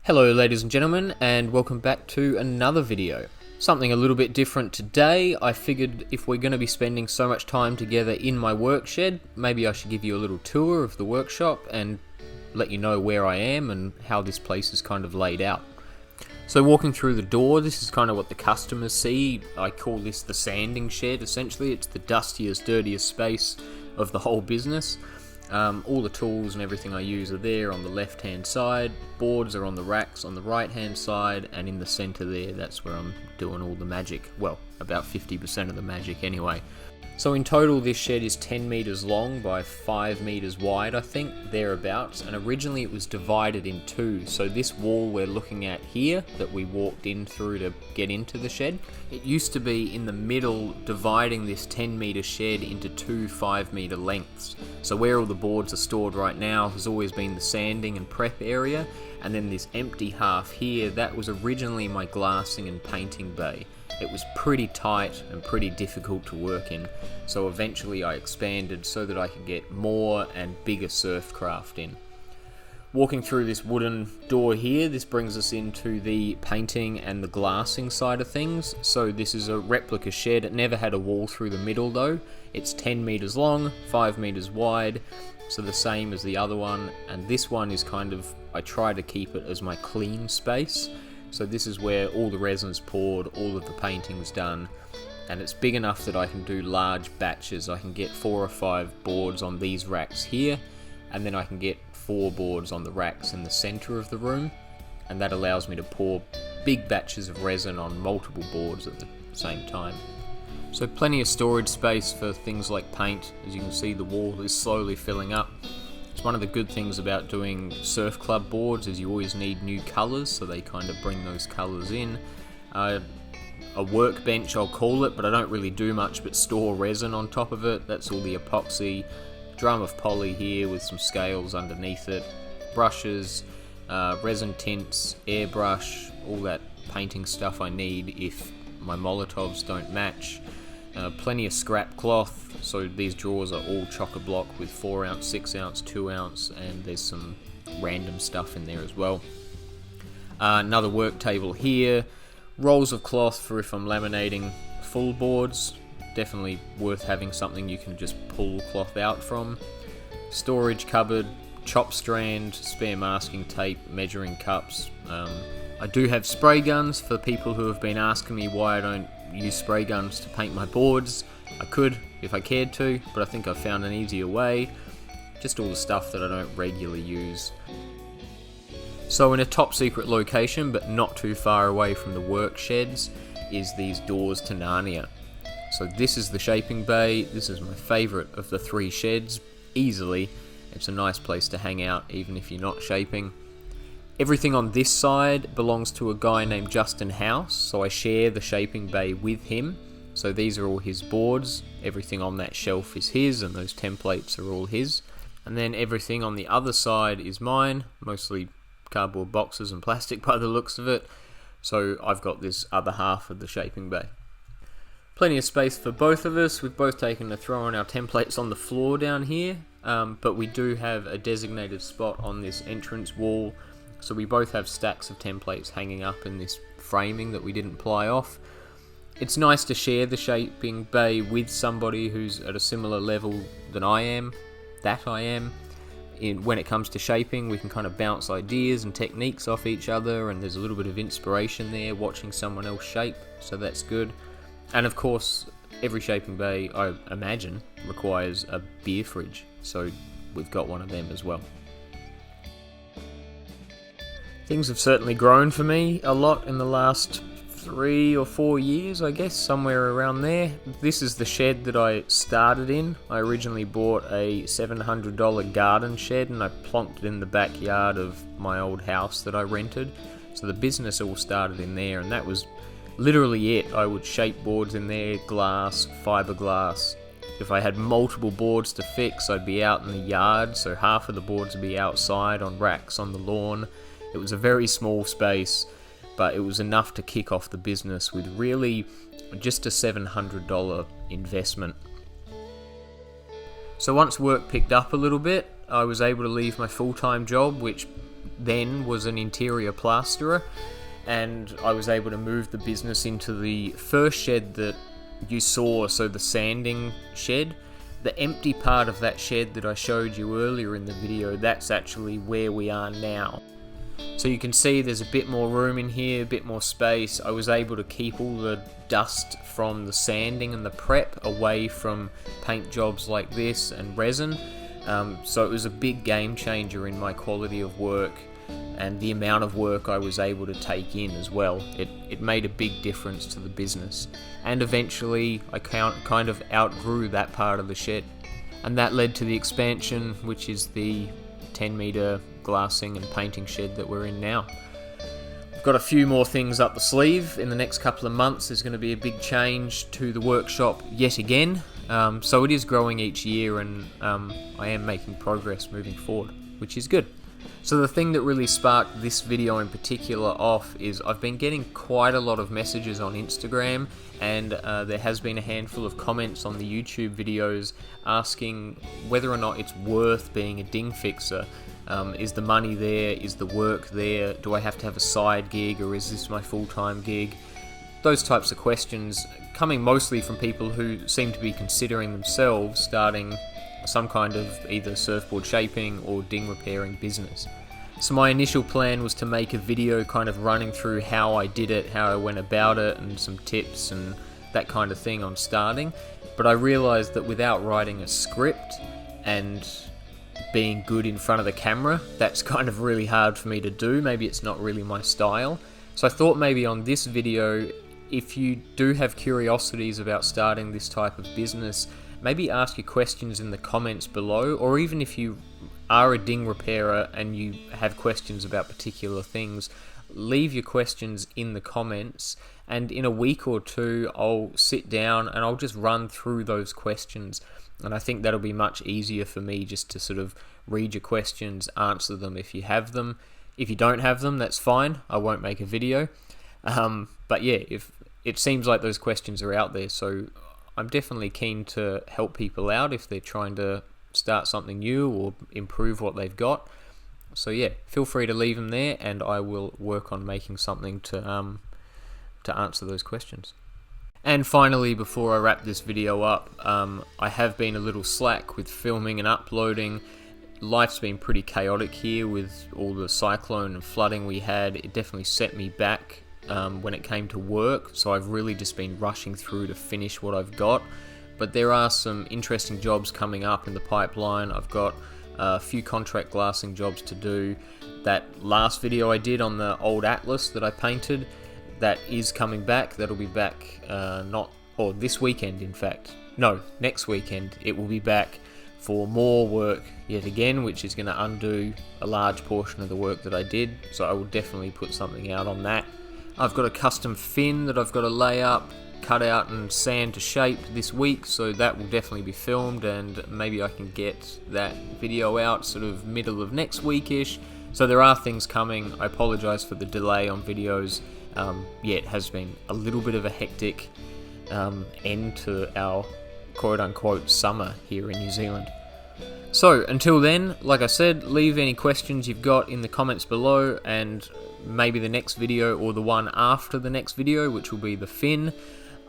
Hello ladies and gentlemen, and welcome back to another video. Something a little bit different today. I figured if we're going to be spending so much time together in my work shed, maybe I should give you a little tour of the workshop and let you know where I am and how this place is kind of laid out. So walking through the door, this is kind of what the customers see. I call this the sanding shed. Essentially, it's the dustiest, dirtiest space of the whole business. All the tools and everything I use are there on the left hand side. Boards are on the racks on the right hand side, and in the center there, that's where I'm doing all the magic. Well, about 50% of the magic anyway. So in total, this shed is 10 meters long by 5 meters wide, I think, thereabouts. And originally it was divided in two. So this wall we're looking at here that we walked in through to get into the shed, it used to be in the middle, dividing this 10 meter shed into two 5 meter lengths. So where all the boards are stored right now has always been the sanding and prep area. And then this empty half here, that was originally my glassing and painting bay. It was pretty tight and pretty difficult to work in, so eventually I expanded so that I could get more and bigger surf craft in. Walking through this wooden door here, this brings us into the painting and the glassing side of things. So this is a replica shed. It never had a wall through the middle though. It's 10 meters long, 5 meters wide, so the same as the other one. And this one is kind of, I try to keep it as my clean space. So this is where all the resin's poured, all of the painting's done, and it's big enough that I can do large batches. I can get 4 or 5 boards on these racks here, and then I can get 4 boards on the racks in the center of the room, and that allows me to pour big batches of resin on multiple boards at the same time. So plenty of storage space for things like paint. As you can see, the wall is slowly filling up. It's one of the good things about doing surf club boards is you always need new colours, so they kind of bring those colours in. A workbench I'll call it, but I don't really do much but store resin on top of it. That's all the epoxy. Drum of poly here with some scales underneath it. Brushes, resin tints, airbrush, all that painting stuff I need if my Molotovs don't match. Plenty of scrap cloth, so these drawers are all chock-a-block with 4 ounce, 6 ounce, 2 ounce, and there's some random stuff in there as well. Another work table here, rolls of cloth for if I'm laminating full boards, definitely worth having something you can just pull cloth out from. Storage cupboard, chop strand, spare masking tape, measuring cups. I do have spray guns for people who have been asking me why I don't use spray guns to paint my boards. I could if I cared to, but I think I've found an easier way. Just all the stuff that I don't regularly use. So in a top secret location, but not too far away from the work sheds, is these doors to Narnia. So this is the shaping bay. This is my favourite of the 3 sheds, easily. It's a nice place to hang out even if you're not shaping. Everything on this side belongs to a guy named Justin House, so I share the shaping bay with him. So these are all his boards, everything on that shelf is his, and those templates are all his. And then everything on the other side is mine, mostly cardboard boxes and plastic by the looks of it. So I've got this other half of the shaping bay. Plenty of space for both of us. We've both taken to throwing our templates on the floor down here, but we do have a designated spot on this entrance wall. So we both have stacks of templates hanging up in this framing that we didn't ply off. It's nice to share the shaping bay with somebody who's at a similar level than I am. When it comes to shaping, we can kind of bounce ideas and techniques off each other, and there's a little bit of inspiration there watching someone else shape, so that's good. And of course, every shaping bay, I imagine, requires a beer fridge, so we've got one of them as well. Things have certainly grown for me a lot in the last 3 or 4 years, I guess, somewhere around there. This is the shed that I started in. I originally bought a $700 garden shed and I plonked it in the backyard of my old house that I rented. So the business all started in there, and that was literally it. I would shape boards in there, glass, fiberglass. If I had multiple boards to fix, I'd be out in the yard, so half of the boards would be outside on racks on the lawn. It was a very small space, but it was enough to kick off the business with really just a $700 investment. So once work picked up a little bit, I was able to leave my full-time job, which then was an interior plasterer, and I was able to move the business into the first shed that you saw, so the sanding shed. The empty part of that shed that I showed you earlier in the video, that's actually where we are now. So you can see there's a bit more room in here, a bit more space. I was able to keep all the dust from the sanding and the prep away from paint jobs like this and resin. So it was a big game changer in my quality of work and the amount of work I was able to take in as well. It made a big difference to the business. And eventually I kind of outgrew that part of the shed. And that led to the expansion, which is the 10-meter glassing and painting shed that we're in now. I've got a few more things up the sleeve. In the next couple of months there's going to be a big change to the workshop yet again. So it is growing each year, and I am making progress moving forward, which is good. So the thing that really sparked this video in particular off is I've been getting quite a lot of messages on Instagram, and there has been a handful of comments on the YouTube videos asking whether or not it's worth being a ding fixer. Is the money there? Is the work there? Do I have to have a side gig, or is this my full-time gig? Those types of questions coming mostly from people who seem to be considering themselves starting some kind of either surfboard shaping or ding repairing business. So my initial plan was to make a video kind of running through how I did it, how I went about it, and some tips and that kind of thing on starting. But I realized that without writing a script and being good in front of the camera, that's kind of really hard for me to do. Maybe it's not really my style. So I thought maybe on this video, if you do have curiosities about starting this type of business, maybe ask your questions in the comments below, or even if you are a ding repairer and you have questions about particular things, leave your questions in the comments, and in a week or two I'll sit down and I'll just run through those questions. And I think that'll be much easier for me just to sort of read your questions, answer them if you have them. If you don't have them, that's fine, I won't make a video. But yeah, if it seems like those questions are out there, so I'm definitely keen to help people out if they're trying to start something new or improve what they've got. So yeah, feel free to leave them there, and I will work on making something to answer those questions. And finally, before I wrap this video up, I have been a little slack with filming and uploading. Life's been pretty chaotic here with all the cyclone and flooding we had. It definitely set me back when it came to work, so I've really just been rushing through to finish what I've got. But there are some interesting jobs coming up in the pipeline. I've got a few contract glassing jobs to do. That last video I did on the old Atlas that I painted, that is coming back. That'll be back this weekend, in fact. No, next weekend it will be back for more work yet again, which is going to undo a large portion of the work that I did. So I will definitely put something out on that. I've got a custom fin that I've got to lay up, cut out and sand to shape this week, so that will definitely be filmed, and maybe I can get that video out sort of middle of next weekish. So there are things coming. I apologise for the delay on videos. Yeah, it has been a little bit of a hectic end to our quote-unquote summer here in New Zealand. So until then, like I said, leave any questions you've got in the comments below, and maybe the next video or the one after the next video, which will be the fin,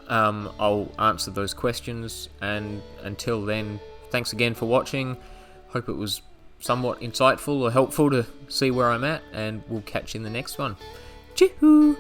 I'll answer those questions. And until then, thanks again for watching. Hope it was somewhat insightful or helpful to see where I'm at, and we'll catch you in the next one. Chee-hoo!